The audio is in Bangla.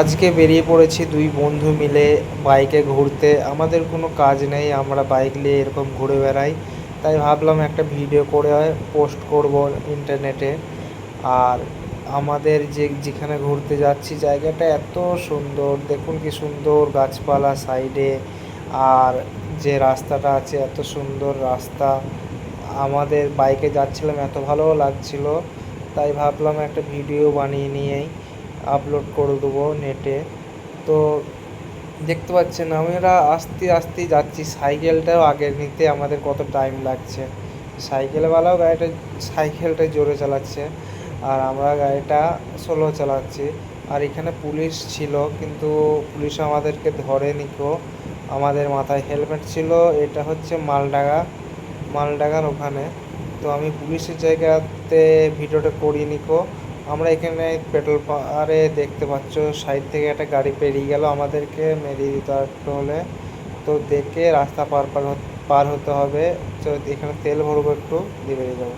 আজকে বেরিয়ে পড়েছি দুই বন্ধু মিলে বাইকে ঘুরতে। আমাদের কোনো কাজ নেই, আমরা বাইক নিয়ে এরকম ঘুরে বেড়াই। তাই ভাবলাম একটা ভিডিও করে পোস্ট করব ইন্টারনেটে। আর আমাদের যেখানে ঘুরতে যাচ্ছি জায়গাটা এত সুন্দর, দেখুন কি সুন্দর গাছপালা সাইডে। আর যে রাস্তাটা আছে এত সুন্দর রাস্তা, আমাদের বাইকে যাচ্ছিলাম এত ভালো লাগছিল। তাই ভাবলাম একটা ভিডিও বানিয়ে নিয়েই আপলোড করে দেবো নেটে। তো দেখতে পাচ্ছেন আমরা আস্তে আস্তে যাচ্ছি, সাইকেলটাও আগে নিতে আমাদের কত টাইম লাগছে। সাইকেলওয়ালাও সাইকেলটা জোরে চালাচ্ছে, আর আমরা গাড়িটা স্লো চালাচ্ছি। আর এখানে পুলিশ ছিল, কিন্তু পুলিশ আমাদেরকে ধরেনি কো। আমাদের মাথায় হেলমেট ছিল। এটা হচ্ছে মালডাঙ্গার ওখানে। তো আমি পুলিশের জায়গাতে ভিডিওটা করিনি কো। আমরা এখানে পেট্রোল পাম্পে দেখতে পাচ্ছ সাইড থেকে একটা গাড়ি পেরিয়ে গেল, আমাদেরকে মেরে দিত একটু হলে। তো দেখে রাস্তা পার হতে হবে। তো এখানে তেল ভরবো, একটু দিয়ে বেরিয়ে যাবো।